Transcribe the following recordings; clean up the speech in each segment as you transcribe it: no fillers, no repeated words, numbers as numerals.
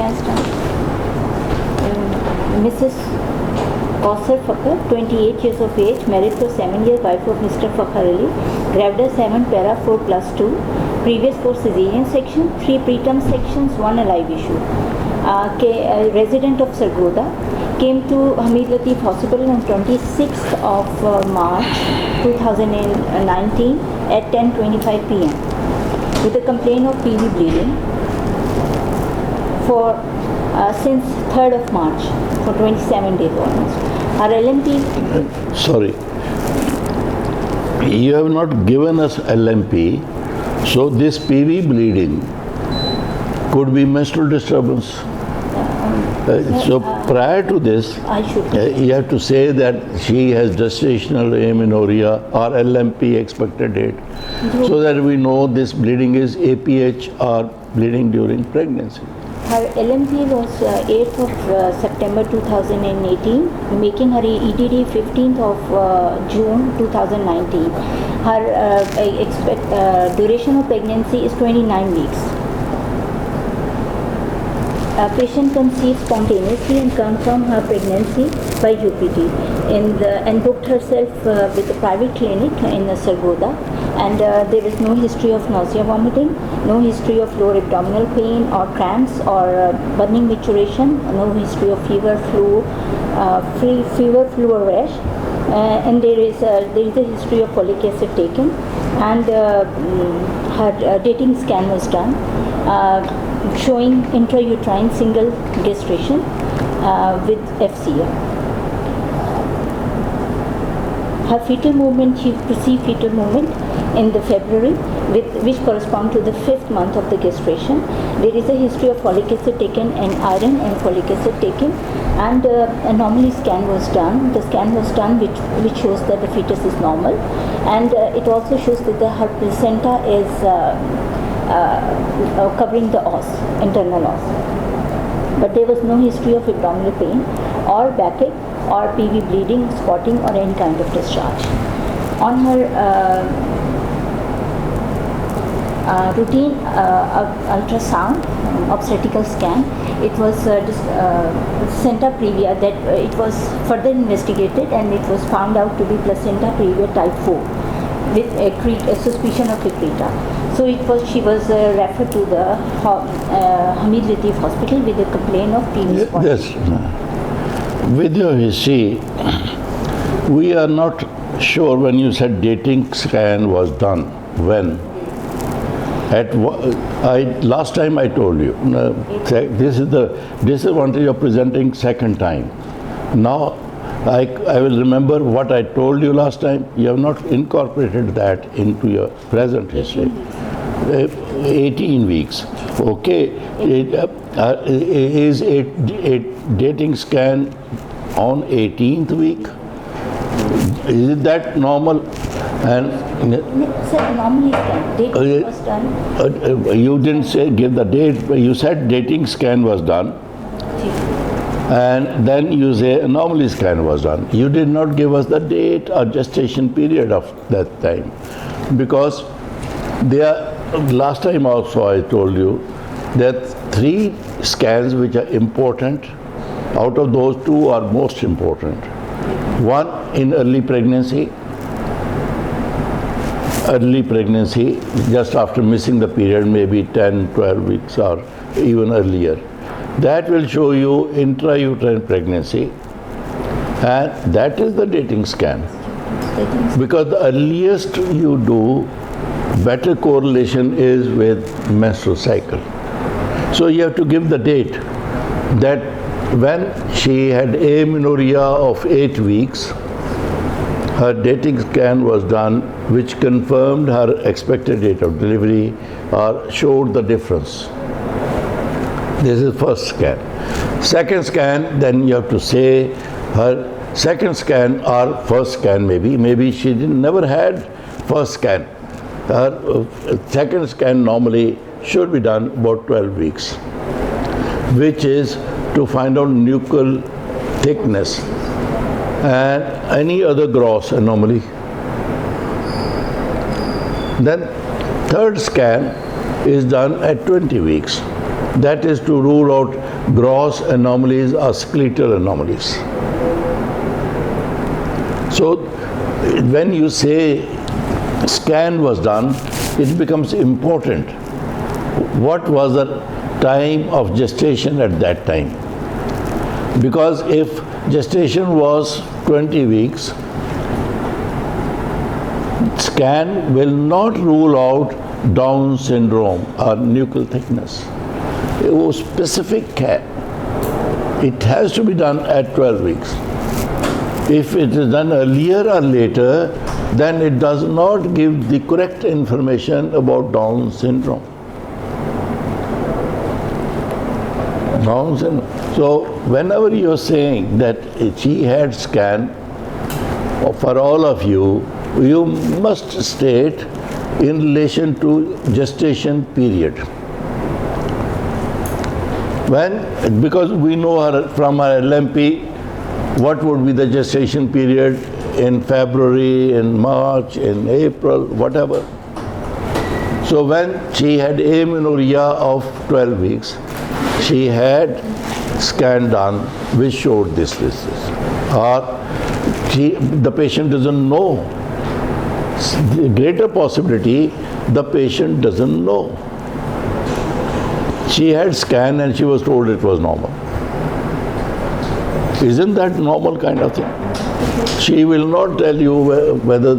May I start? Mrs. Kausar Fakar, 28 years of age, married for 7 years, wife of Mr. Fakar Ali, gravida 7, para 4+2, previous course cesarean section, 3 preterm sections, 1 alive issue. Resident of Sargodha, came to Hamid Latif Hospital on 26th of March 2019 at 10:25 p.m. with a complaint of PV bleeding for since 3rd of March for 27 days almost. Our LMP... Sorry. You have not given us LMP, so this PV bleeding could be menstrual disturbance. So prior to this, you have to say that she has gestational amenorrhea or LMP expected date, so that we know this bleeding is APH or bleeding during pregnancy. Her LMP was 8th of September 2018, making her EDD 15th of June 2019. Her duration of pregnancy is 29 weeks. Patient conceived spontaneously and confirmed her pregnancy by UPT and booked herself with a private clinic in Sargodha, and there is no history of nausea, vomiting, no history of lower abdominal pain or cramps or burning maturation, no history of fever, flu or rash, and there is a history of folic acid taken, and her dating scan was done. Showing intrauterine single gestation with FCA. Her fetal movement, she perceived fetal movement in the February, which correspond to the 5th month of the gestation. There is a history of folic acid taken and iron and folic acid taken, and anomaly scan was done. The scan was done which shows that the fetus is normal, and it also shows that her placenta is covering the os, internal os. But there was no history of abdominal pain or backache or PV bleeding, spotting or any kind of discharge. On her routine ultrasound, obstetrical scan, it was Placenta Praevia that it was further investigated, and it was found out to be Placenta Praevia type 4 with a suspicion of Accreta. So she was referred to the Hamid Latif Hospital with a complaint of PV spotting. Yes. With your history, we are not sure when you said dating scan was done. When? Last time I told you. This is the disadvantage of presenting second time. Now I will remember what I told you last time. You have not incorporated that into your present history. 18 weeks. Okay. Is a dating scan on 18th week? Is it that normal? And Sir, normally scan. Dating was done. You didn't say give the date, but you said dating scan was done. And then you say anomaly scan was done. You did not give us the date or gestation period of that time, because last time also I told you that 3 scans which are important. Out of those, 2 are most important. One in early pregnancy, just after missing the period, maybe 10, 12 weeks or even earlier. That will show you intrauterine pregnancy, and that is the dating scan. Because the earliest you do, better correlation is with menstrual cycle. So you have to give the date that when she had amenorrhea of 8 weeks, her dating scan was done, which confirmed her expected date of delivery or showed the difference. This is first scan. Second scan, then you have to say her second scan or first scan maybe she never had first scan. Her second scan normally should be done about 12 weeks, which is to find out nuchal thickness and any other gross anomaly. Then third scan is done at 20 weeks. That is to rule out gross anomalies or skeletal anomalies. So when you say scan was done, it becomes important. What was the time of gestation at that time? Because if gestation was 20 weeks, scan will not rule out Down syndrome or nuchal thickness. It was specific care. It has to be done at 12 weeks. If it is done earlier or later, then it does not give the correct information about Down syndrome. Down syndrome. So whenever you're saying that she had scan, for all of you, you must state in relation to gestation period. Because we know her from her LMP, what would be the gestation period in February, in March, in April, whatever. So when she had amenorrhea of 12 weeks, she had scan done which showed this. Or the patient doesn't know. The greater possibility, the patient doesn't know. She had scan and she was told it was normal. Isn't that normal kind of thing? She will not tell you whether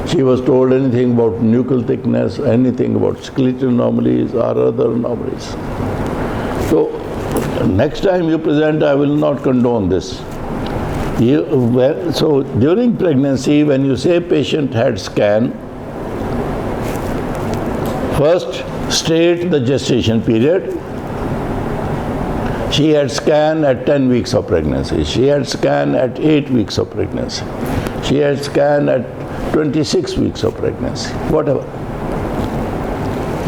she was told anything about nuchal thickness, anything about skeletal anomalies or other anomalies. So next time you present, I will not condone this. So during pregnancy, when you say patient had scan, first state the gestation period. She had scan at 10 weeks of pregnancy. She had scan at 8 weeks of pregnancy. She had scan at 26 weeks of pregnancy, whatever.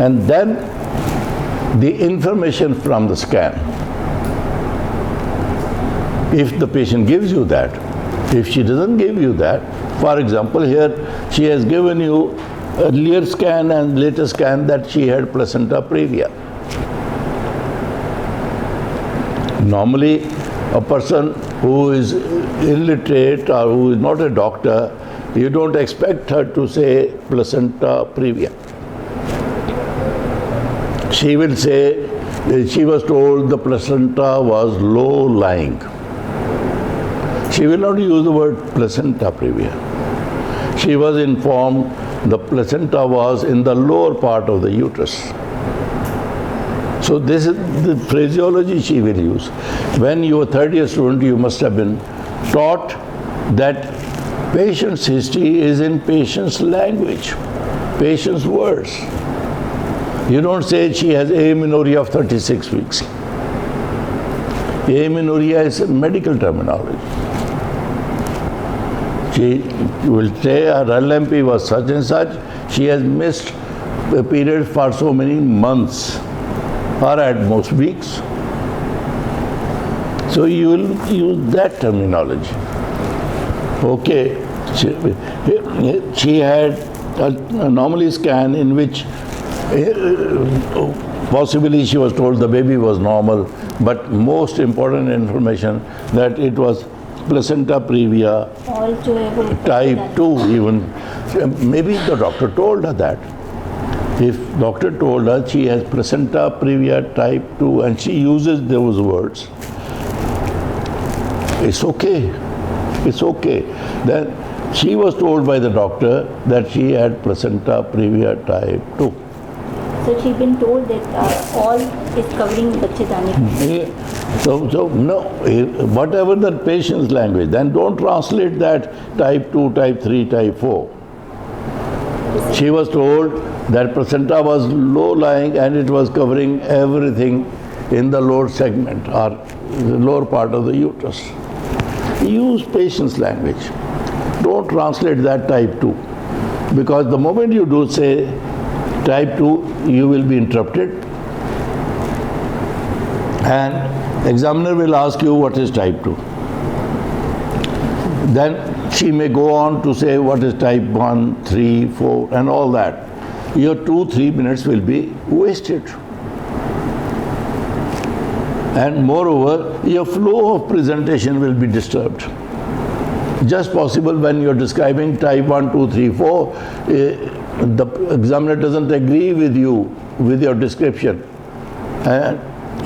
And then the information from the scan. If the patient gives you that, if she doesn't give you that, for example, here she has given you earlier scan and later scan that she had placenta previa. Normally, a person who is illiterate or who is not a doctor, you don't expect her to say placenta previa. She will say, she was told the placenta was low-lying. She will not use the word placenta previa. She was informed the placenta was in the lower part of the uterus. So this is the phraseology she will use. When you are third-year student, you must have been taught that patient's history is in patient's language, patient's words. You don't say she has amenorrhea of 36 weeks. Amenorrhea is a medical terminology. She will say her LMP was such and such, she has missed a period for so many months or at most weeks. So you will use that terminology. Okay, she had an anomaly scan in which possibly she was told the baby was normal, but most important information that it was placenta previa type 2 even. Maybe the doctor told her that. If doctor told her she has placenta previa type 2 and she uses those words, it's okay. It's okay. Then she was told by the doctor that she had placenta previa type 2. So she's been told that all is covering bachchetani. So no, whatever the patient's language, then don't translate that type 2, type 3, type 4. She was told that placenta was low-lying and it was covering everything in the lower segment or the lower part of the uterus. Use patient's language. Don't translate that type 2. Because the moment you do say type 2, you will be interrupted. And examiner will ask you what is type 2. Then she may go on to say what is type 1, 3, 4 and all that. Your 2-3 minutes will be wasted. And moreover, your flow of presentation will be disturbed. Just possible when you're describing type 1, 2, 3, 4, the examiner doesn't agree with you, with your description, and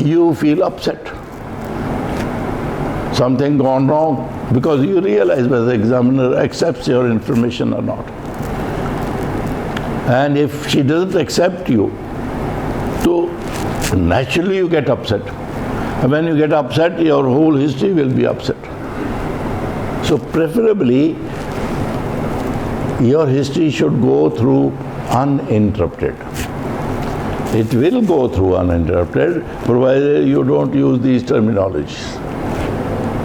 you feel upset. Something gone wrong, because you realize whether the examiner accepts your information or not. And if she doesn't accept you, so naturally you get upset. And when you get upset, your whole history will be upset. So preferably, your history should go through uninterrupted. It will go through uninterrupted, provided you don't use these terminologies.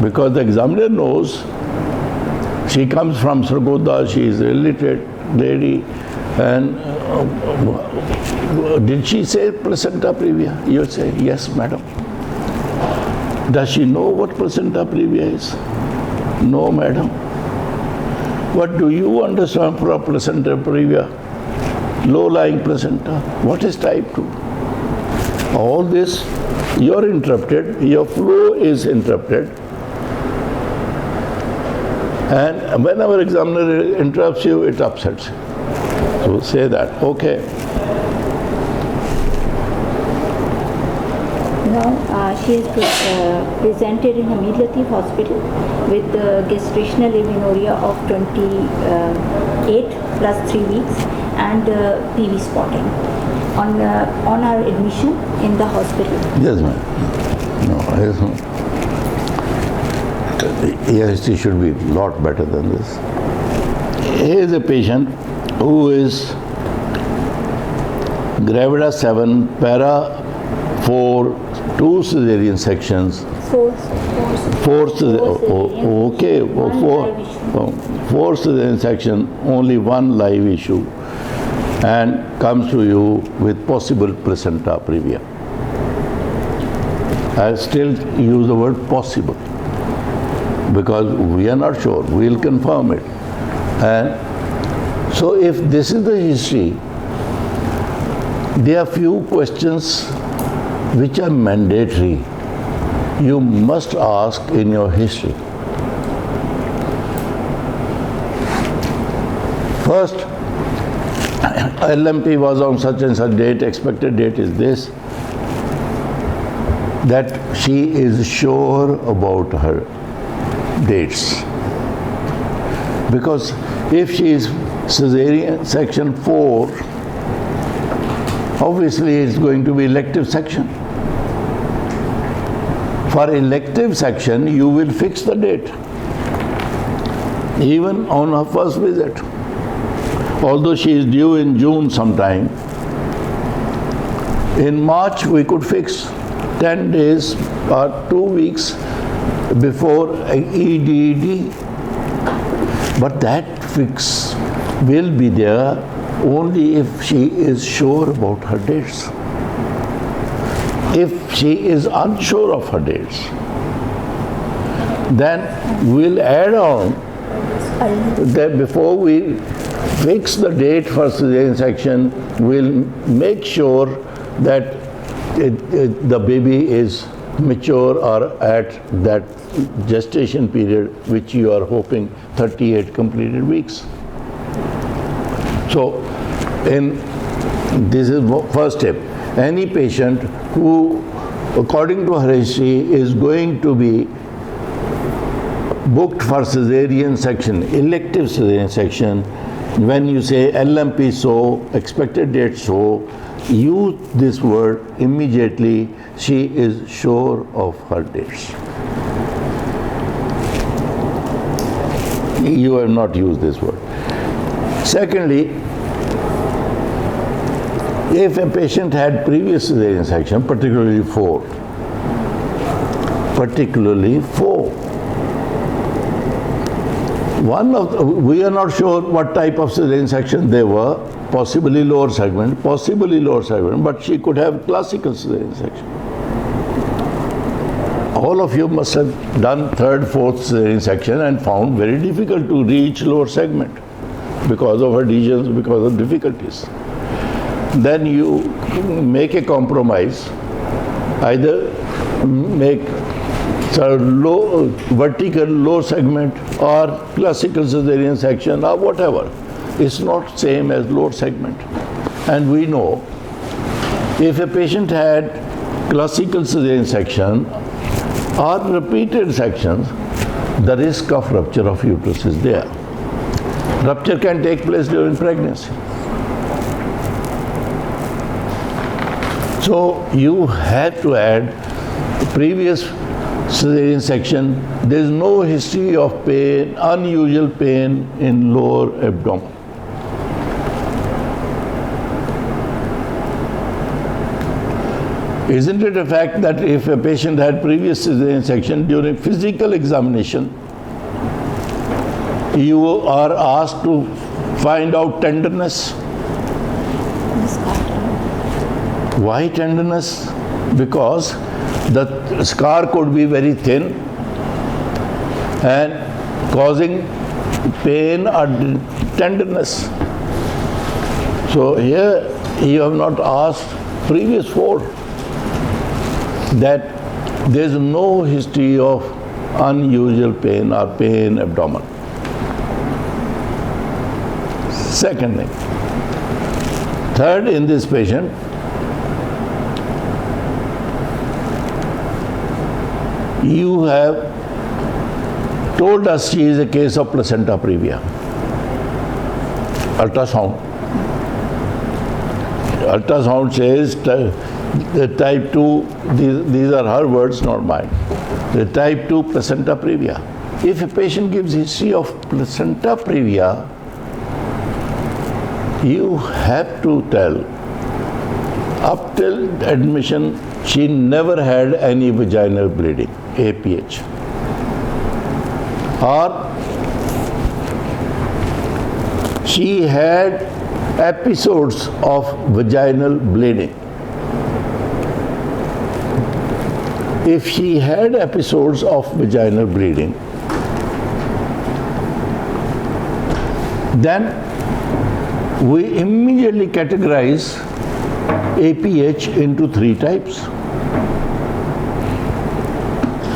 Because the examiner knows she comes from Sargodha, she is a illiterate lady, and did she say placenta previa? You say, yes, madam. Does she know what placenta previa is? No, madam. What do you understand from placenta previa? Low-lying placenta. What is type 2? All this, you're interrupted, your flow is interrupted. And when our examiner interrupts you, it upsets you. So say that, okay. Now she is presented in the Latif hospital with gestational amenorrhea of 28 plus 3 weeks and PV spotting. On our admission in the hospital. Yes, ma'am. No, yes, ma'am. History should be a lot better than this. Here is a patient who is gravida 7, para 4, 2 cesarean sections. 4 cesarean section, only 1 live issue, and comes to you with possible placenta previa. I still use the word possible, because we are not sure, we'll confirm it. And so if this is the history, there are few questions which are mandatory. You must ask in your history. First, LMP was on such and such date, expected date is this, that she is sure about her dates. Because if she is cesarean section 4, obviously it's going to be elective section. For elective section, you will fix the date, even on her first visit. Although she is due in June sometime, in March we could fix 10 days or 2 weeks before EDD. But that fix will be there only if she is sure about her dates. If she is unsure of her dates, then we'll add on that before we fix the date for cesarean section, we'll make sure that the baby is mature or at that gestation period which you are hoping 38 completed weeks. So this is first step. Any patient who, according to her history, is going to be booked for cesarean section, elective cesarean section, when you say LMP so, expected date so, use this word immediately. She is sure of her dates. You have not used this word. Secondly, if a patient had previous cesarean section, particularly 4, we are not sure what type of cesarean section they were, possibly lower segment, but she could have classical cesarean section. All of you must have done 3rd, 4th cesarean section and found very difficult to reach lower segment because of adhesions, because of difficulties. Then you make a compromise either make low, vertical low segment or classical cesarean section or whatever. It's not same as lower segment. And we know if a patient had classical cesarean section or repeated sections, the risk of rupture of uterus is there. Rupture can take place during pregnancy. So you have to add previous cesarean section. There is no history of pain, unusual pain in lower abdomen. Isn't it a fact that if a patient had previous cesarean section during physical examination, you are asked to find out tenderness? Why tenderness? Because the scar could be very thin and causing pain or tenderness. So here you have not asked previous four, that there is no history of unusual pain or pain abdomen. Second thing. Third, in this patient, you have told us she is a case of placenta previa. Ultrasound. Ultrasound says the type 2, these are her words, not mine. The type 2 placenta previa. If a patient gives history of placenta previa, you have to tell, up till admission, she never had any vaginal bleeding, APH. Or she had episodes of vaginal bleeding. If she had episodes of vaginal bleeding, then we immediately categorize APH into three types: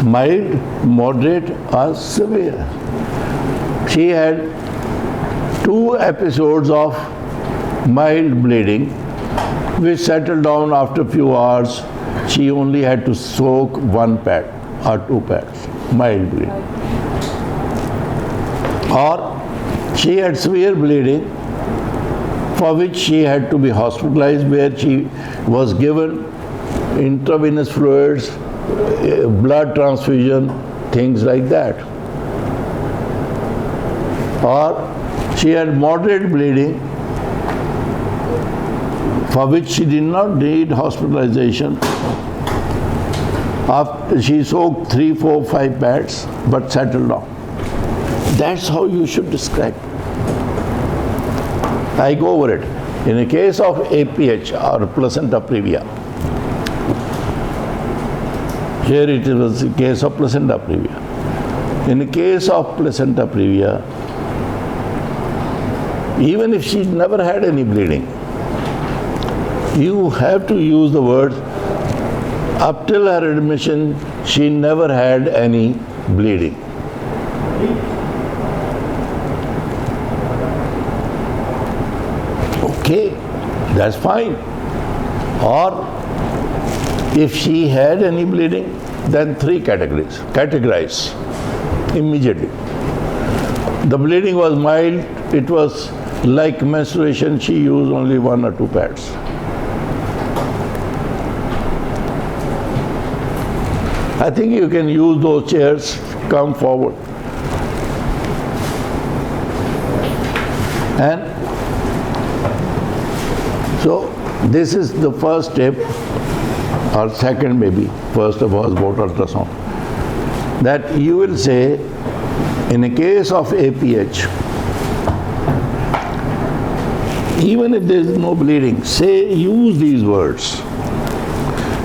mild, moderate, or severe. She had 2 episodes of mild bleeding, which settled down after a few hours. She only had to soak 1 pad or 2 pads, mild bleeding. Or she had severe bleeding, for which she had to be hospitalized, where she was given intravenous fluids, blood transfusion, things like that. Or she had moderate bleeding, for which she did not need hospitalization. After she soaked 3, 4, 5 pads, but settled down. That's how you should describe. I go over it. In a case of APH or placenta previa, here it was a case of placenta previa. In the case of placenta previa, even if she never had any bleeding, you have to use the word, up till her admission, she never had any bleeding. Okay, that's fine. Or if she had any bleeding, then 3 categories. Categorize immediately. The bleeding was mild, it was like menstruation, she used only 1 or 2 pads. I think you can use those chairs, come forward. And so this is the first step, or second maybe, first of all about ultrasound. That you will say, in a case of APH, even if there is no bleeding, use these words.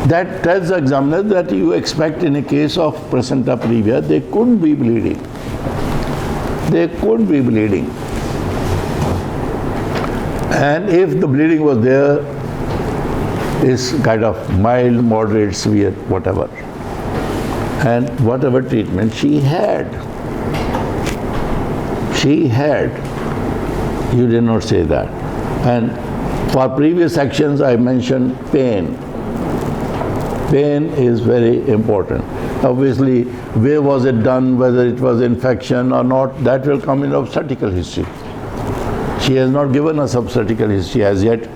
That tells the examiner that you expect in a case of placenta previa, there could be bleeding. There could be bleeding. And if the bleeding was there, is kind of mild, moderate, severe, whatever. And whatever treatment she had. You did not say that. And for previous sections I mentioned pain. Pain is very important. Obviously, where was it done, whether it was infection or not, that will come in obstetrical history. She has not given us obstetrical history as yet.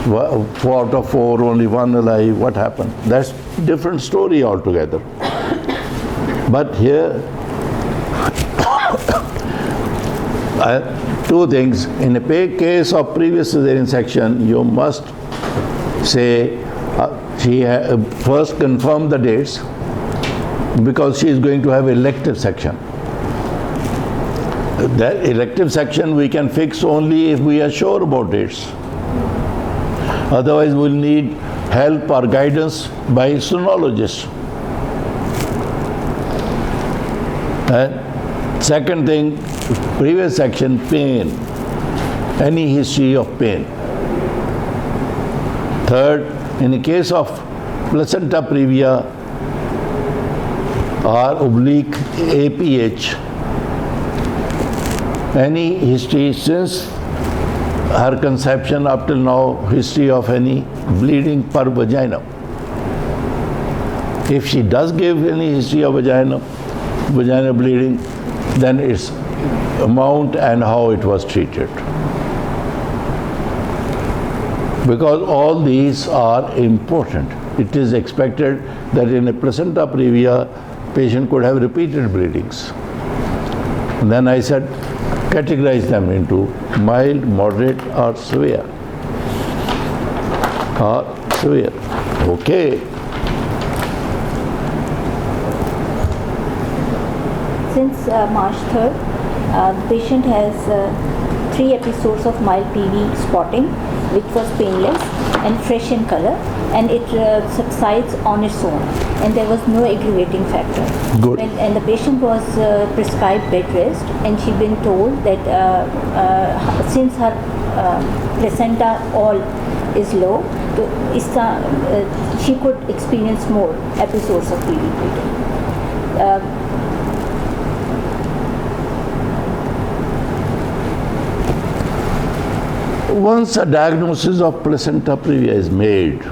4 out of 4, only 1 alive, what happened? That's different story altogether. But here, 2 things. In a case of previous cesarean section, you must say, first confirm the dates, because she is going to have elective section. That elective section we can fix only if we are sure about dates. Otherwise, we'll need help or guidance by sonologist. And second thing, previous section, pain. Any history of pain. Third, in the case of placenta previa or oblique APH, any history since her conception up till now, history of any bleeding per vagina. If she does give any history of vagina bleeding, then its amount and how it was treated. Because all these are important. It is expected that in a placenta previa, patient could have repeated bleedings. And then I said, categorize them into mild, moderate, or severe. Okay. Since March 3rd, the patient has 3 episodes of mild PV spotting, which was painless and fresh in color, and it subsides on its own, and there was no aggravating factor. Good. And the patient was prescribed bed rest, and she'd been told that since her placenta all is low, she could experience more episodes of PV bleeding. Once a diagnosis of placenta previa is made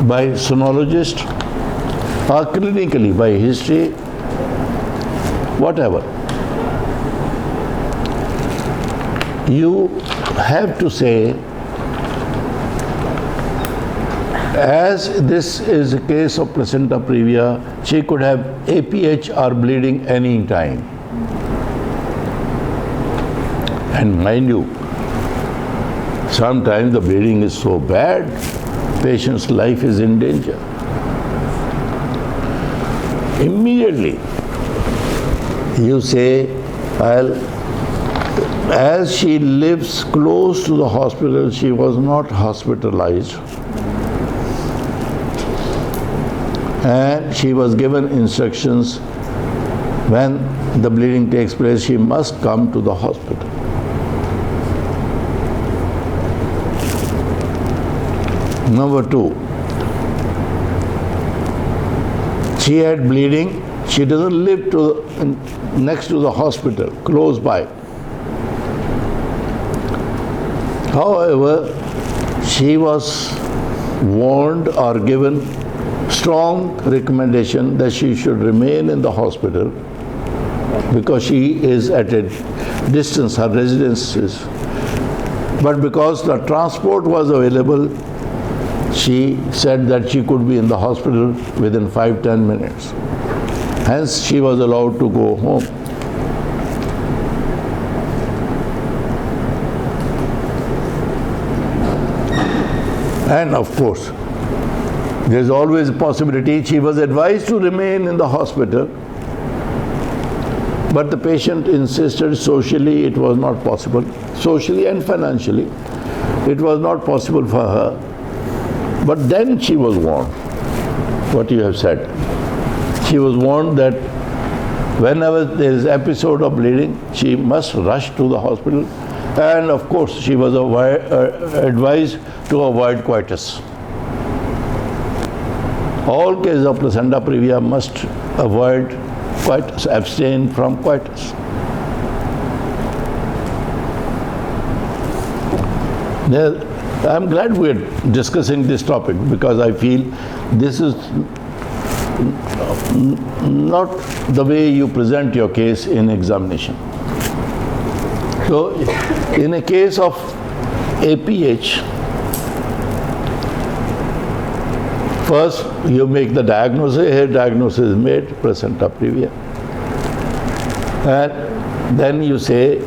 by sonologist or clinically by history, whatever, you have to say, as this is a case of placenta previa, she could have APH or bleeding any time. And mind you, sometimes the bleeding is so bad, patient's life is in danger. Immediately, you say, as she lives close to the hospital, she was not hospitalized, and she was given instructions when the bleeding takes place, she must come to the hospital. Number 2, she had bleeding. She doesn't live next to the hospital, close by. However, she was warned or given strong recommendation that she should remain in the hospital because she is at a distance, her residence is. But because the transport was available, she said that she could be in the hospital within 5-10 minutes. Hence, she was allowed to go home. And of course, there is always a possibility she was advised to remain in the hospital, but the patient insisted socially it was not possible, socially and financially. It was not possible for her. But then she was warned, what you have said. She was warned that whenever there is episode of bleeding, she must rush to the hospital. And of course, she was advised to avoid coitus. All cases of placenta previa must avoid coitus, abstain from coitus. Now, I'm glad we're discussing this topic because I feel this is not the way you present your case in examination. So, in a case of APH, first you make the diagnosis. Here diagnosis is made, placenta previa. And then you say,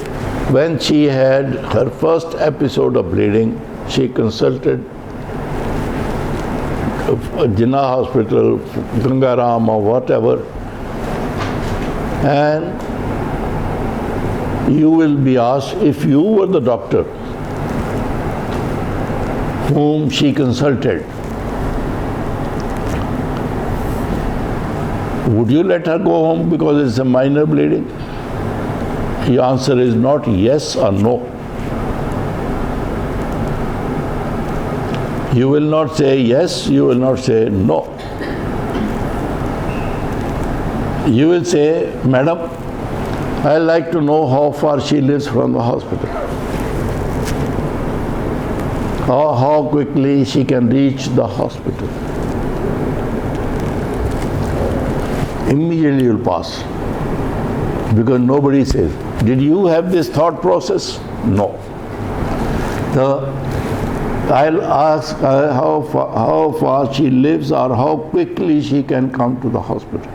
when she had her first episode of bleeding, she consulted Jinnah Hospital, Gangaram or whatever, and you will be asked, if you were the doctor whom she consulted, would you let her go home because it's a minor bleeding? The answer is not yes or no. You will not say yes, you will not say no. You will say, Madam, I'd like to know how far she lives from the hospital. Or how quickly she can reach the hospital. Immediately you'll pass. Because nobody says, did you have this thought process? No. I'll ask her how far she lives or how quickly she can come to the hospital.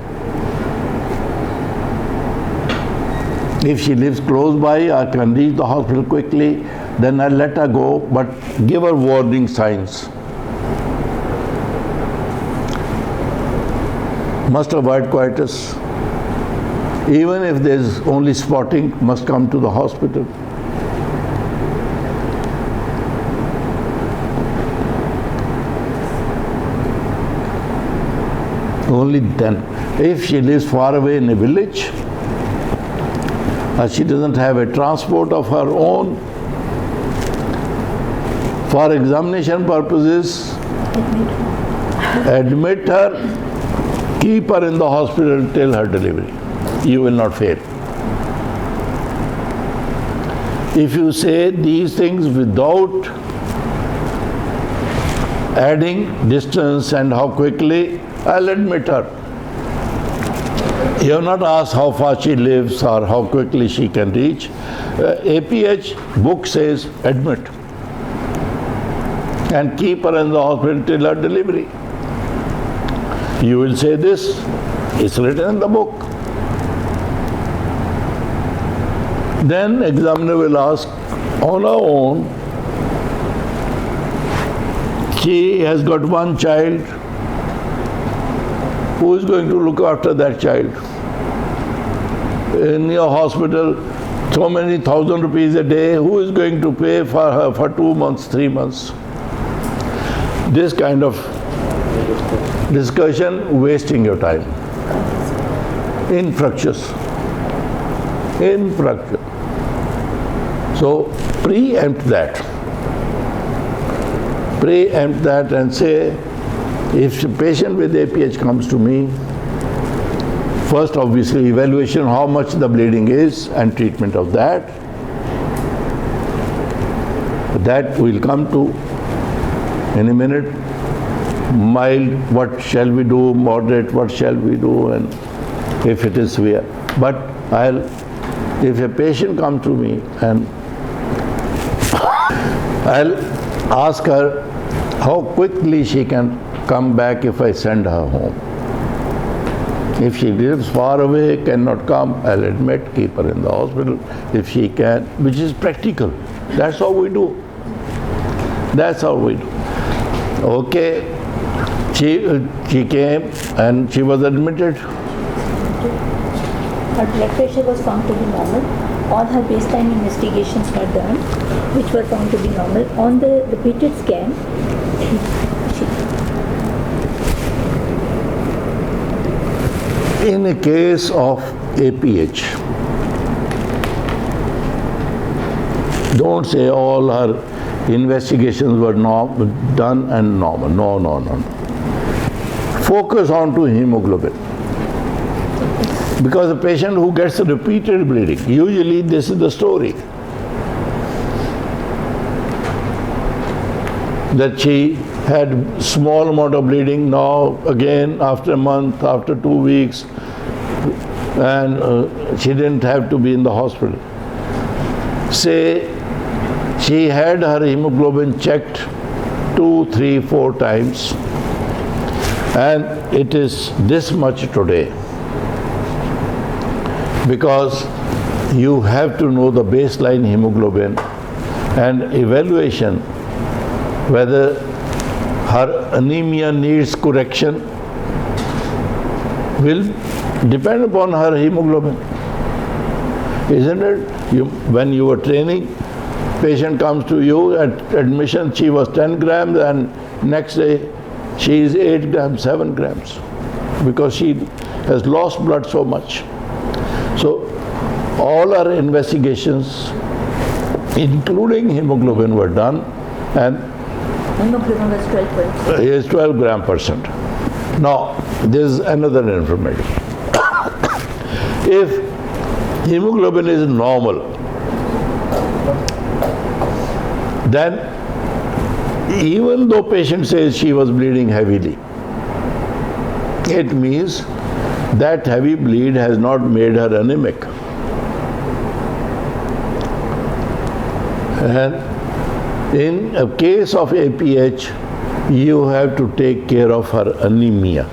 If she lives close by or can reach the hospital quickly, then I'll let her go, but give her warning signs. Must avoid coitus. Even if there's only spotting, must come to the hospital. Only then. If she lives far away in a village, or she doesn't have a transport of her own, for examination purposes, admit her, keep her in the hospital till her delivery. You will not fail. If you say these things without adding distance and how quickly, I'll admit her. You have not asked how far she lives or how quickly she can reach. APH book says admit and keep her in the hospital till her delivery. You will say this, it's written in the book. Then examiner will ask, on her own, she has got one child, who is going to look after that child? In your hospital, so many thousand rupees a day, who is going to pay for her for 2 months, 3 months? This kind of discussion, wasting your time. Infructuous. Infructuous. So preempt that. Preempt that and say, if a patient with APH comes to me, first obviously evaluation how much the bleeding is and treatment of that. That we'll come to in a minute. Mild, what shall we do? Moderate, what shall we do? And if it is severe. But if a patient comes to me and I'll ask her how quickly she can come back if I send her home. If she lives far away, cannot come, I'll admit, keep her in the hospital. If she can, which is practical. That's how we do. That's how we do. Okay, she came and she was admitted. Her blood pressure was found to be normal. All her baseline investigations were done, which were found to be normal. On the repeated scan, in a case of APH, don't say all her investigations were done and normal. No. focus on to hemoglobin. Because the patient who gets repeated bleeding, usually this is the story. That she had small amount of bleeding, now again after a month, after 2 weeks, and she didn't have to be in the hospital. Say she had her hemoglobin checked 2, 3, 4 times, and it is this much today. Because you have to know the baseline hemoglobin and evaluation whether her anemia needs correction will depend upon her hemoglobin. Isn't it? When you were training, patient comes to you at admission, she was 10 grams, and next day she is 8 grams, 7 grams, because she has lost blood so much. So all our investigations, including hemoglobin, were done, and Hemoglobin was 12 grams. is 12 gram percent. Now, there is another information. If hemoglobin is normal, then even though patient says she was bleeding heavily, it means that heavy bleed has not made her anemic. And in a case of APH, you have to take care of her anemia.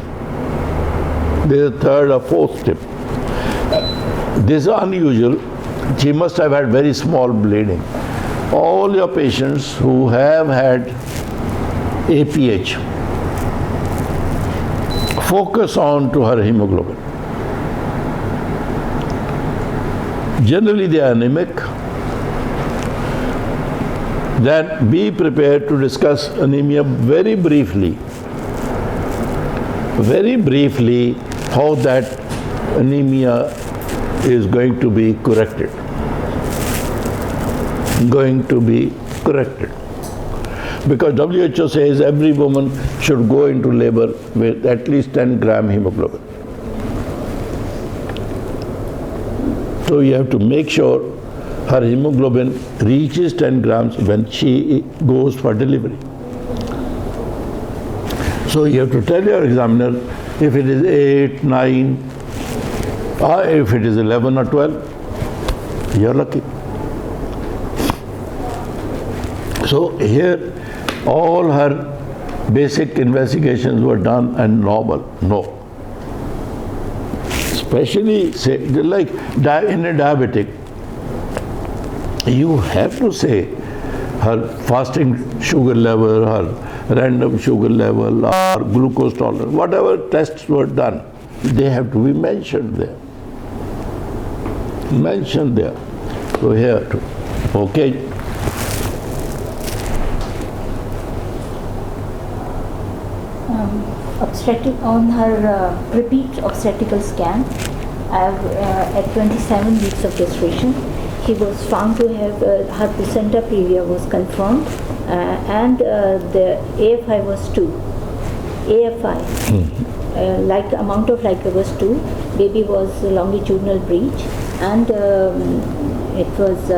There is a third or fourth tip. This is unusual. She must have had very small bleeding. All your patients who have had APH, focus on to her hemoglobin. Generally they are anemic. Then be prepared to discuss anemia very briefly how that anemia is going to be corrected. Because WHO says every woman should go into labor with at least 10 gram hemoglobin. So you have to make sure her hemoglobin reaches 10 grams when she goes for delivery. So you have to tell your examiner if it is 8, 9, or if it is 11 or 12, you're lucky. So here all her basic investigations were done and normal. No. Especially say, like in a diabetic, you have to say her fasting sugar level, her random sugar level, or glucose tolerance, whatever tests were done, they have to be mentioned there. So here too. Okay. Obstetric on her repeat obstetrical scan, at 27 weeks of gestation, she was found to have her placenta previa was confirmed, and the AFI was 2. AFI, like amount of LICA was 2. Baby was longitudinal breech, and it was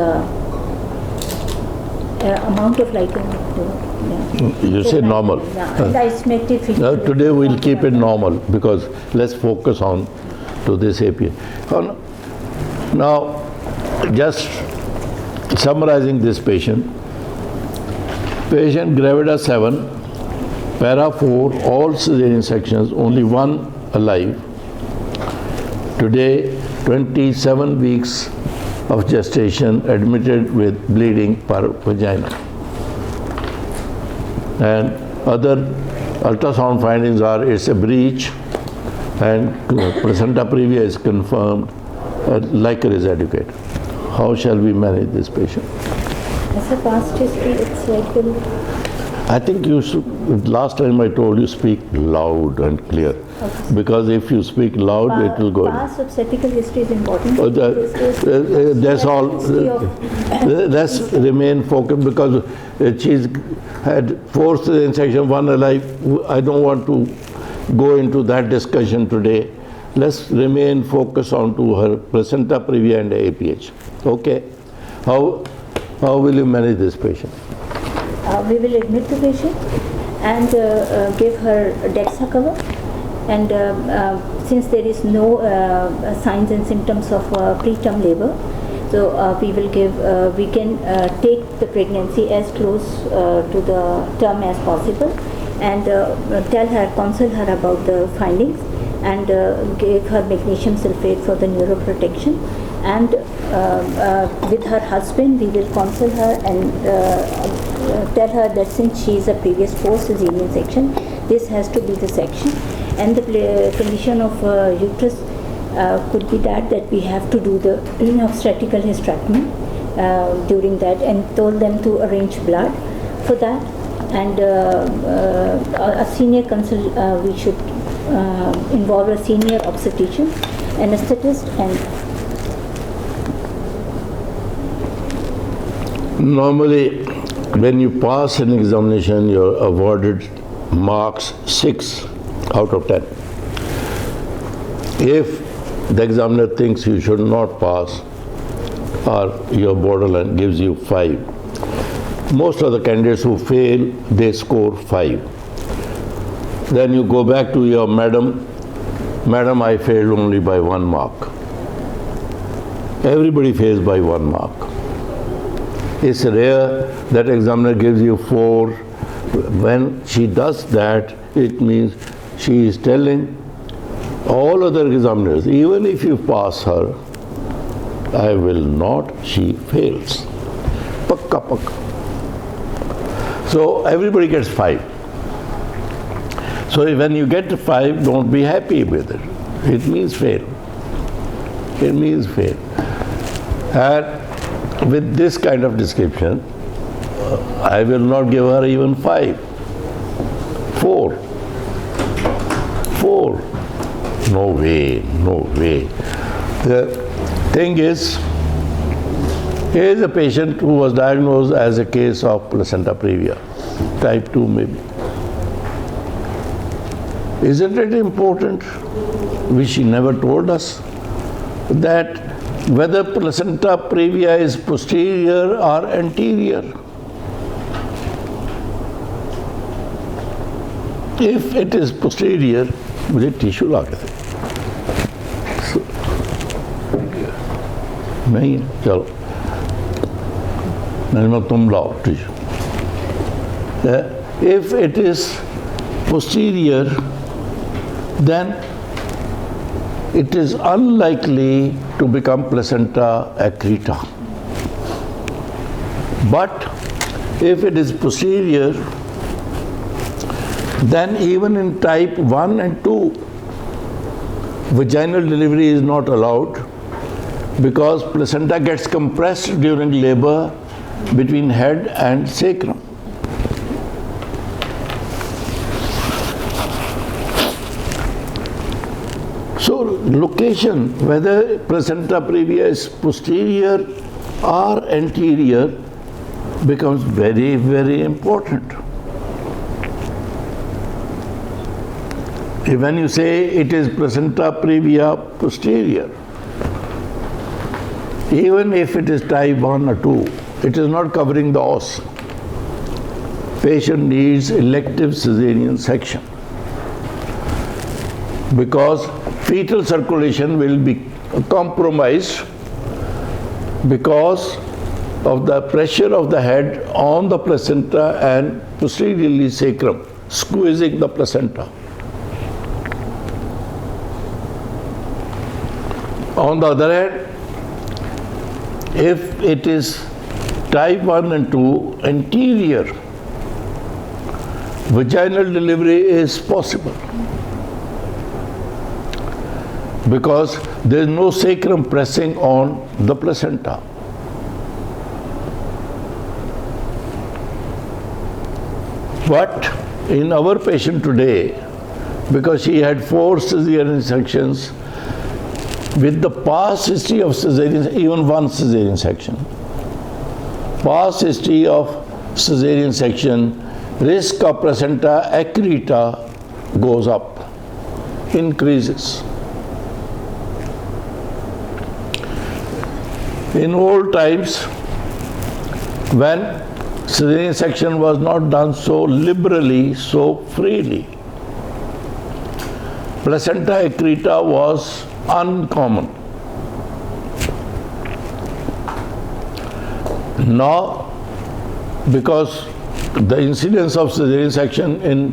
amount of LICA. You say normal. And I estimated today we'll keep it normal because let's focus on to this API. Now, just summarizing this patient. Patient gravida 7, para 4, all cesarean sections, only one alive. Today, 27 weeks of gestation, admitted with bleeding per vagina. And other ultrasound findings are it's a breach and placenta previa is confirmed, LICA is adequate. How shall we manage this patient? As a past history, it's like I think you should, last time I told you, speak loud and clear. Okay. Because if you speak loud, it will go. Past obstetrical history is important. That's all. Let's remain focused because she's had 4 cesarean section, 1 alive. I don't want to go into that discussion today. Let's remain focused on to her placenta previa and APH. Okay? How will you manage this patient? We will admit the patient and give her DEXA cover. And since there is no signs and symptoms of preterm labor, so we can take the pregnancy as close to the term as possible, and counsel her about the findings, and give her magnesium sulfate for the neuroprotection. And with her husband, we will counsel her and tell her that since she is a previous post-cesarean section, this has to be the section. And the condition of uterus could be that we have to do the obstetrical hysterectomy during that, and told them to arrange blood for that. And a senior consult, we should involve a senior obstetrician, anesthetist, and normally when you pass an examination, you're awarded marks 6 out of 10. If the examiner thinks you should not pass, or your borderline gives you 5, most of the candidates who fail, they score 5. Then you go back to your madam, I failed only by 1 mark. Everybody fails by 1 mark. It's rare that examiner gives you 4. When she does that, it means she is telling all other examiners, even if you pass her, I will not, she fails. Pakka, pakka. So everybody gets 5. So when you get 5, don't be happy with it. It means fail. It means fail. And with this kind of description, I will not give her even 5. 4. No way, no way. The thing is, here is a patient who was diagnosed as a case of placenta previa, type 2 maybe. Isn't it important, which she never told us, that whether placenta previa is posterior or anterior? If it is posterior, मुझे tissue ला के थे नहीं चलो नहीं तुम लाओ tissue. If it is posterior, then it is unlikely to become placenta accreta. But if it is posterior, then even in type 1 and 2, vaginal delivery is not allowed because placenta gets compressed during labor between head and sacrum. So location, whether placenta previa is posterior or anterior, becomes very, very important. When you say it is placenta previa posterior, even if it is type 1 or 2, it is not covering the os. Patient needs elective cesarean section because fetal circulation will be compromised because of the pressure of the head on the placenta and posteriorly sacrum, squeezing the placenta. On the other hand, if it is type 1 and 2 anterior, vaginal delivery is possible because there is no sacrum pressing on the placenta. But in our patient today, because she had 4 cesarean sections, with the past history of cesarean, even 1 cesarean section, past history of cesarean section, risk of placenta accreta goes up. increases. In old times, when cesarean section was not done so liberally, so freely, placenta accreta was uncommon. Now, because the incidence of cesarean section in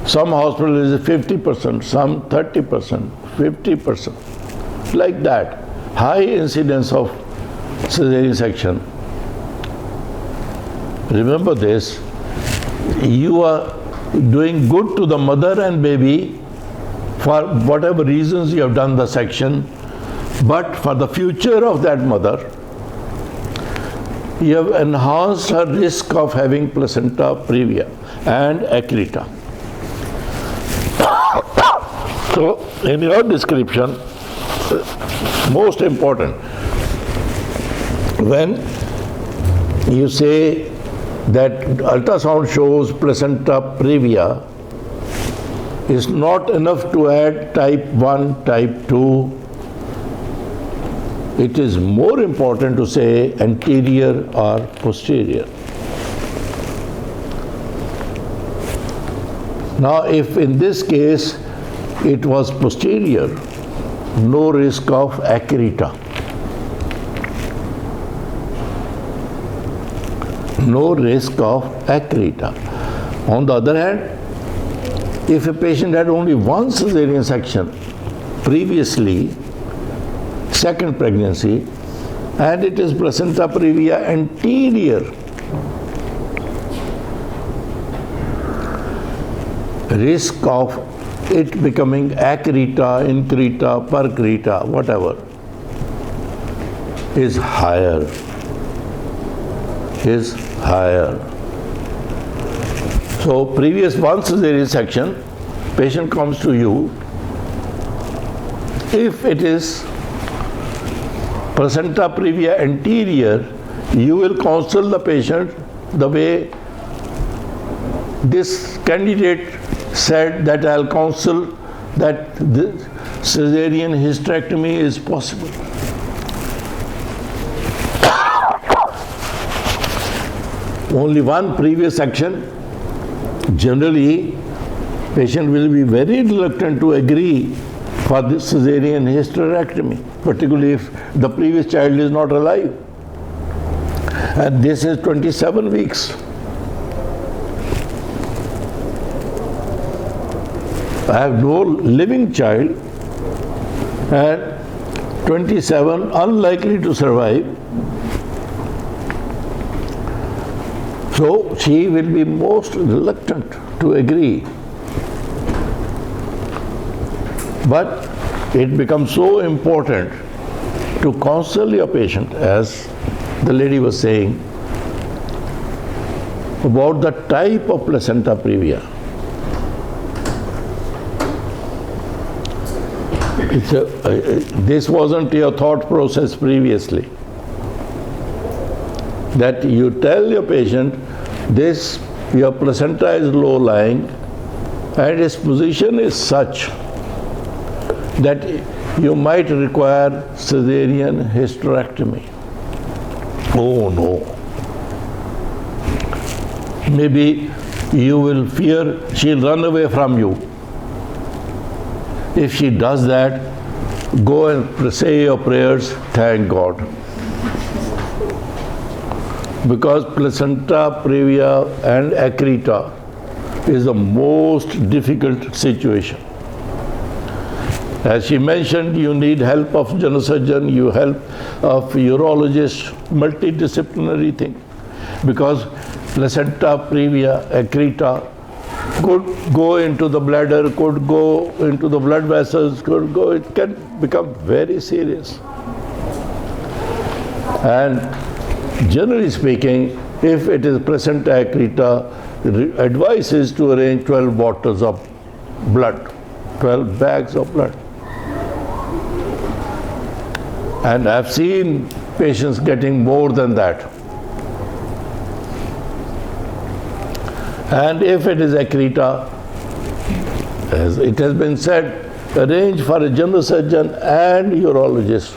some hospitals is 50%, some 30%, 50%, like that, high incidence of cesarean section. Remember this, you are doing good to the mother and baby for whatever reasons you have done the section, but for the future of that mother, you have enhanced her risk of having placenta previa and accreta. So, in your description, most important, when you say that ultrasound shows placenta previa, is not enough to add type 1, type 2. It is more important to say anterior or posterior. Now, if in this case it was posterior, no risk of accreta. No risk of accreta. On the other hand, if a patient had only one cesarean section previously, second pregnancy, and it is placenta previa anterior, risk of it becoming accreta, increta, percreta, whatever, is higher. So previous one cesarean section, patient comes to you, if it is placenta previa anterior, you will counsel the patient the way this candidate said that I'll counsel that the cesarean hysterectomy is possible. Only one previous section, generally patient will be very reluctant to agree for the cesarean hysterectomy, particularly if the previous child is not alive. And this is 27 weeks. I have no living child and 27 unlikely to survive. So she will be most reluctant to agree. But it becomes so important to counsel your patient, as the lady was saying, about the type of placenta previa. This wasn't your thought process previously. That you tell your patient, this, your placenta is low-lying and its position is such that you might require cesarean hysterectomy. Oh no. Maybe you will fear she'll run away from you. If she does that, go and say your prayers, thank God. Because placenta previa and accreta is the most difficult situation. As she mentioned, you need help of genosurgeon, you help of urologist, multidisciplinary thing. Because placenta previa, accreta could go into the bladder, could go into the blood vessels, it can become very serious. And generally speaking, if it is placenta accreta, the advice is to arrange 12 bottles of blood, 12 bags of blood. And I've seen patients getting more than that. And if it is accreta, as it has been said, arrange for a general surgeon and urologist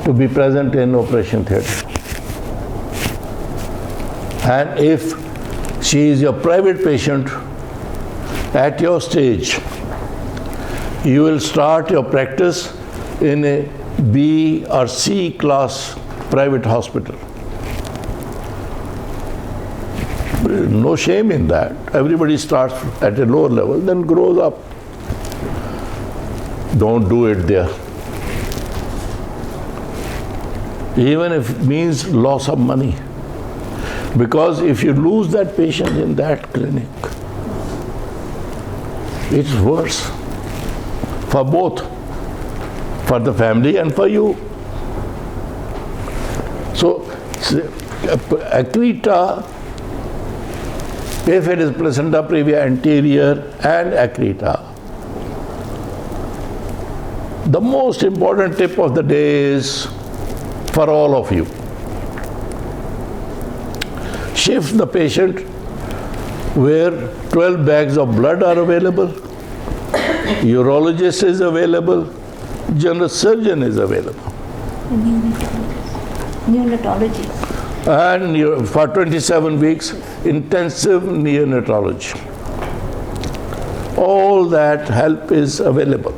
to be present in operation theatre. And if she is your private patient, at your stage, you will start your practice in a B or C class private hospital. No shame in that. Everybody starts at a lower level, then grows up. Don't do it there. Even if it means loss of money. Because if you lose that patient in that clinic, it's worse for both, for the family and for you. So, Accreta, if it is placenta previa anterior and Accreta, the most important tip of the day is for all of you. Shift the patient where 12 bags of blood are available, urologist is available, general surgeon is available. Neonatology. And for 27 weeks, intensive neonatology. All that help is available.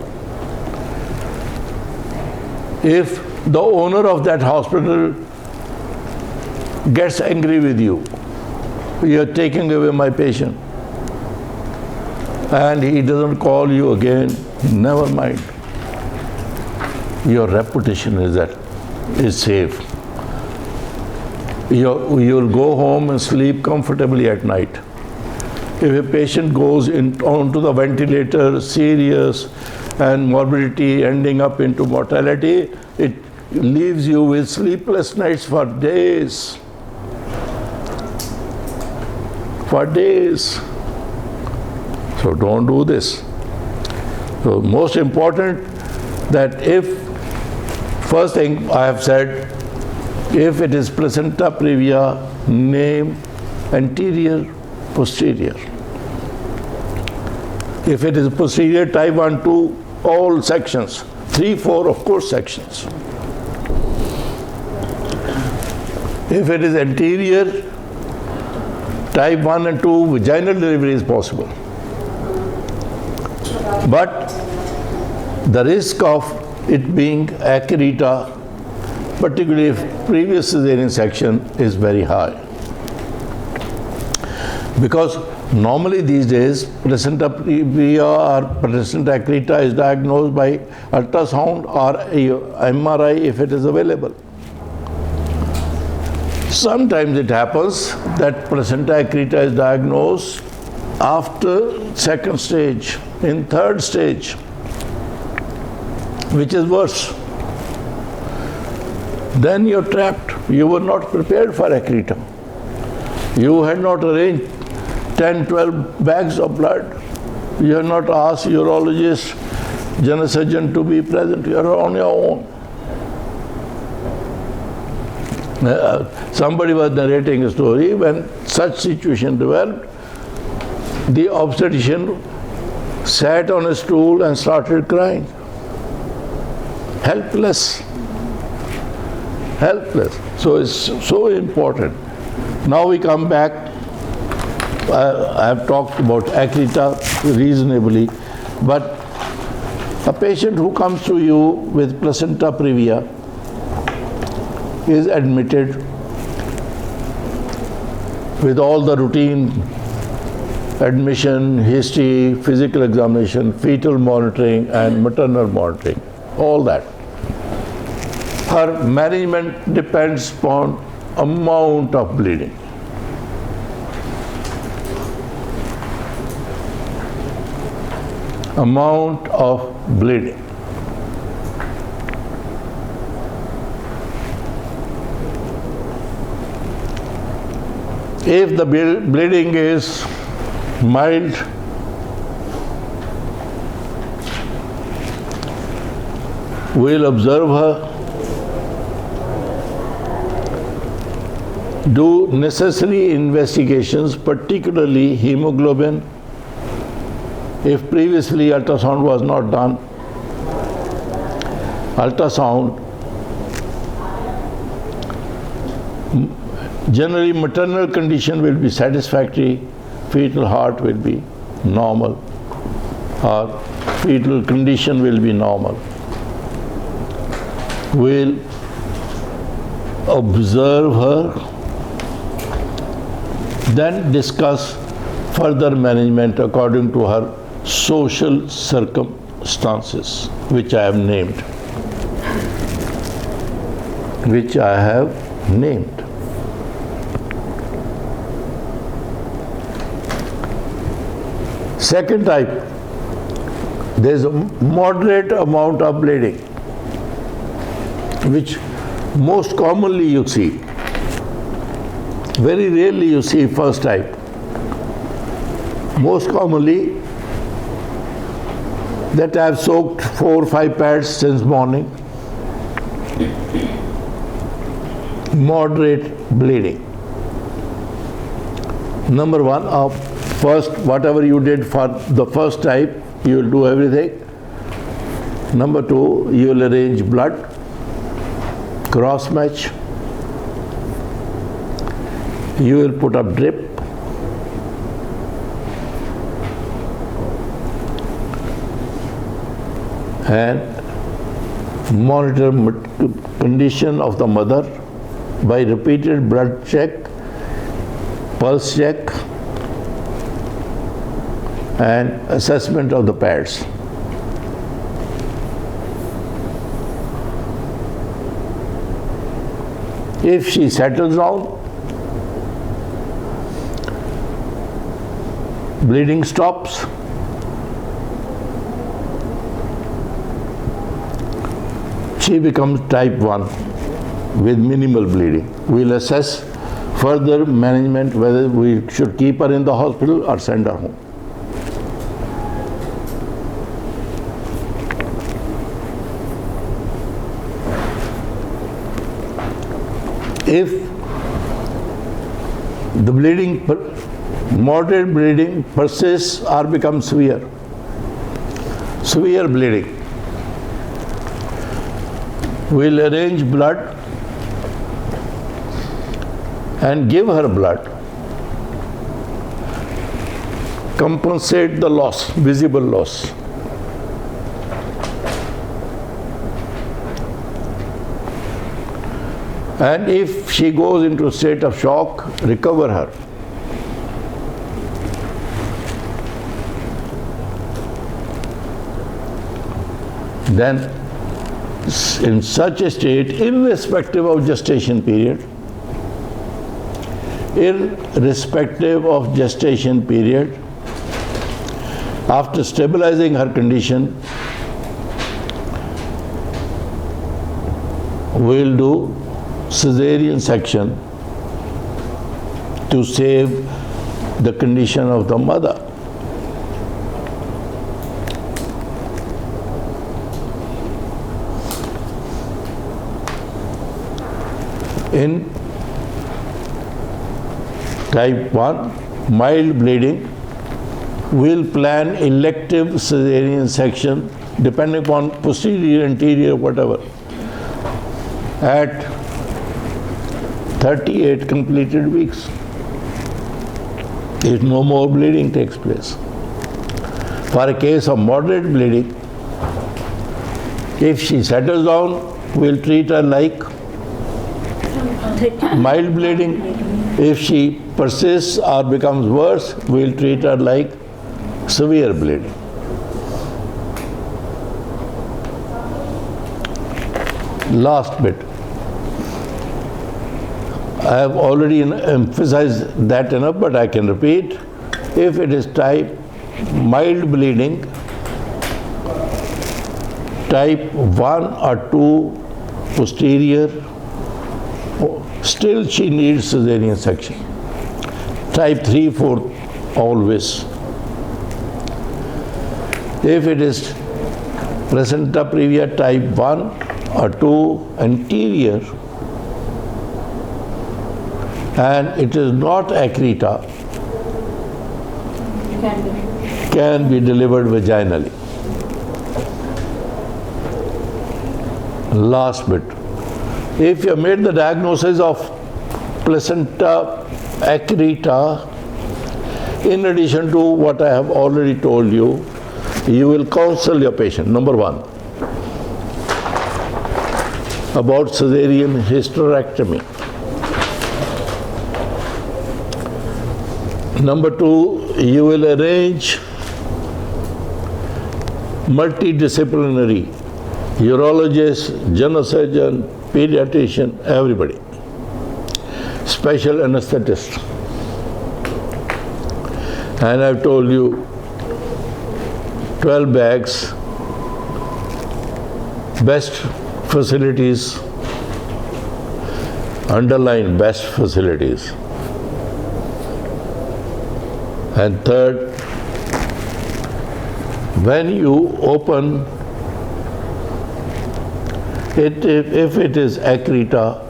If the owner of that hospital gets angry with you, you are taking away my patient, and he doesn't call you again, never mind. Your reputation is safe. You'll go home and sleep comfortably at night. If a patient goes onto the ventilator, serious, and morbidity ending up into mortality, it leaves you with sleepless nights for days. For days. So don't do this. So most important that first thing I have said, if it is placenta previa, name anterior, posterior. If it is posterior, type 1, 2, all sections. 3, 4, of course, sections. If it is anterior, type 1 and 2, vaginal delivery is possible. But the risk of it being Accreta, particularly if previous cesarean section, is very high. Because normally these days, placenta previa or placenta accreta is diagnosed by ultrasound or MRI if it is available. Sometimes it happens that placenta accreta is diagnosed after second stage, in third stage, which is worse. Then you're trapped. You were not prepared for accreta. You had not arranged 10, 12 bags of blood. You have not asked urologist, general surgeon to be present. You are on your own. Somebody was narrating a story when such situation developed. The obstetrician sat on a stool and started crying. Helpless. Helpless. So it's so important. Now we come back. I have talked about accreta reasonably, but a patient who comes to you with placenta previa is admitted with all the routine admission, history, physical examination, fetal monitoring, and maternal monitoring, all that. Her management depends upon amount of bleeding. Amount of bleeding. If the bleeding is mild, we'll observe her, do necessary investigations, particularly hemoglobin, If previously ultrasound was not done, ultrasound, generally maternal condition will be satisfactory, fetal heart will be normal, or fetal condition will be normal. We'll observe her, then discuss further management according to her social circumstances, which I have named. Second type, there is a moderate amount of bleeding, which most commonly you see. Very rarely you see first type. Most commonly, that I have soaked 4 or 5 pads since morning. Moderate bleeding. Number one, first, whatever you did for the first type, you will do everything. Number two, you will arrange blood, cross match. You will put up drip. And monitor condition of the mother by repeated blood check, pulse check, and assessment of the pads. If she settles down, bleeding stops. She becomes type 1 with minimal bleeding. We'll assess further management whether we should keep her in the hospital or send her home. If the bleeding, moderate bleeding persists or becomes severe bleeding, we'll arrange blood and give her blood. Compensate the loss, visible loss. And if she goes into a state of shock, recover her. Then, in such a state, irrespective of gestation period, after stabilizing her condition, we'll do cesarean section to save the condition of the mother. In type 1, mild bleeding, we'll plan elective cesarean section depending upon posterior, anterior, whatever, at 38 completed weeks. If no more bleeding takes place. For a case of moderate bleeding, if she settles down, we'll treat her like mild bleeding. If she persists or becomes worse, we'll treat her like severe bleeding. Last bit. I have already emphasized that enough, but I can repeat. If it is type mild bleeding, type 1 or 2 posterior, still she needs cesarean section. Type 3, 4, always. If it is Placenta Praevia type 1 or 2 anterior, and it is not accreta, can be delivered vaginally. Last bit. If you have made the diagnosis of placenta accreta, in addition to what I have already told you, you will counsel your patient. Number one, about cesarean hysterectomy. Number two, you will arrange multidisciplinary, urologist, general surgeon, pediatrician, everybody, special anesthetist. And I've told you 12 bags, best facilities, underline best facilities. And third, when you open it, if it is accreta,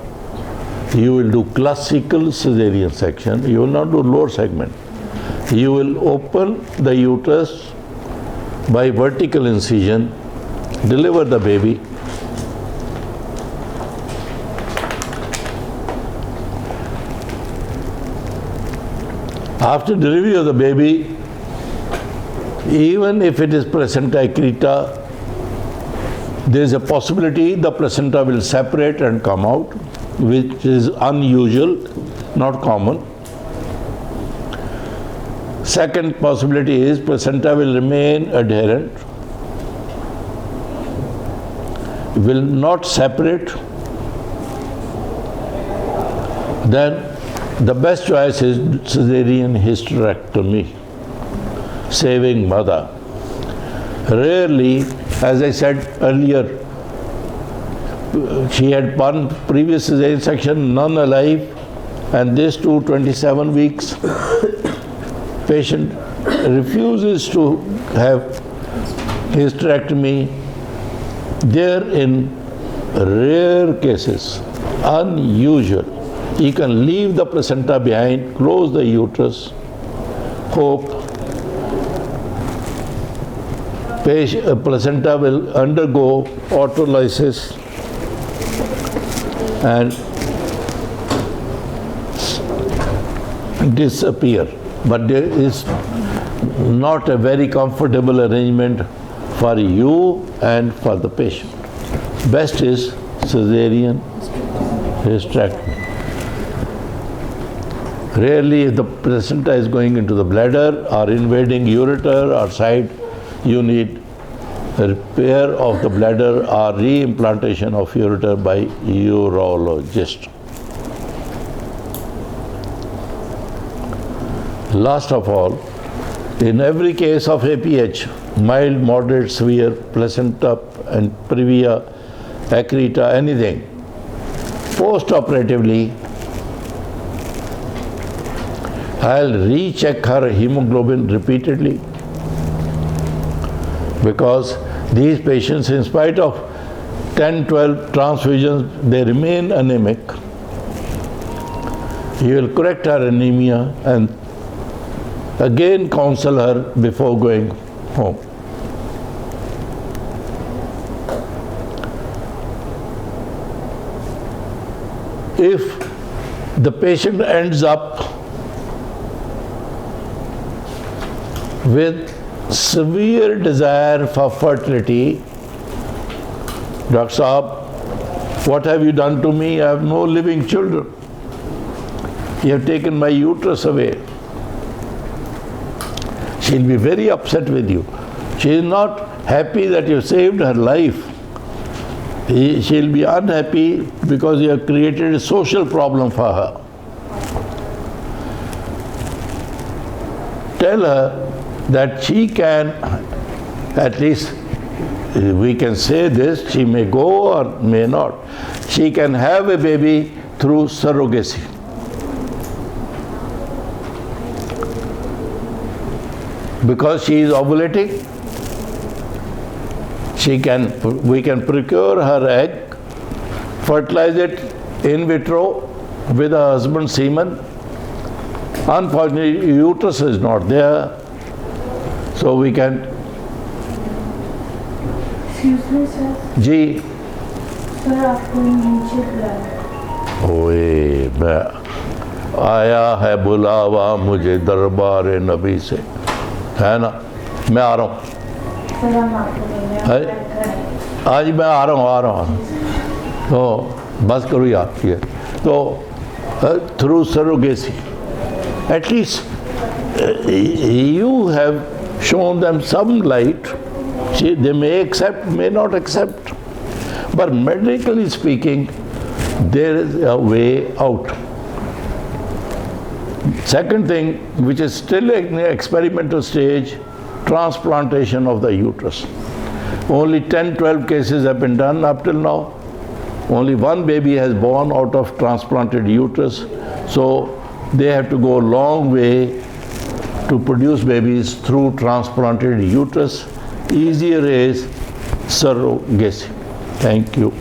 you will do classical cesarean section. You will not do lower segment. You will open the uterus by vertical incision, deliver the baby. After delivery of the baby, even if it is placenta accreta, there is a possibility the placenta will separate and come out, which is unusual, not common. Second possibility is placenta will remain adherent, will not separate. Then the best choice is cesarean hysterectomy, saving mother. Rarely, as I said earlier, she had one previous cesarean section, none alive, and this too 27 weeks. Patient refuses to have hysterectomy. There in rare cases, unusual. You can leave the placenta behind, close the uterus, hope placenta will undergo autolysis and disappear. But there is not a very comfortable arrangement for you and for the patient. Best is cesarean hysterectomy. Rarely, if the placenta is going into the bladder or invading ureter or side, you need a repair of the bladder or reimplantation of ureter by urologist. Last of all, in every case of APH, mild, moderate, severe, placenta and previa, accreta, anything, post-operatively, I'll recheck her hemoglobin repeatedly, because these patients, in spite of 10-12 transfusions, they remain anemic. You will correct her anemia and again counsel her before going home. If the patient ends up with severe desire for fertility, Dr. Saab, what have you done to me? I have no living children. You have taken my uterus away. She'll be very upset with you. She is not happy that you saved her life. She'll be unhappy because you have created a social problem for her. Tell her that she can, at least we can say this, she may go or may not. She can have a baby through surrogacy. Because she is ovulating, we can procure her egg, fertilize it in vitro with her husband's semen. Unfortunately, uterus is not there. So we can. Excuse me, sir. जी sir आपको नीचे बुलाया। ओए मैं आया है बुलावा मुझे दरबार नबी से, है ना? मैं आ रहा हूँ। सर हम आपको मिलने है? आज मैं आ रहा हूँ। तो बस करो याद किया तो through surrogacy at least you have shown them some light. See, they may accept, may not accept, but medically speaking there is a way out. Second thing, which is still in the experimental stage, transplantation of the uterus. Only 10-12 cases have been done up till now. Only one baby has born out of transplanted uterus, so they have to go a long way to produce babies through transplanted uterus. Easier is surrogacy. Thank you.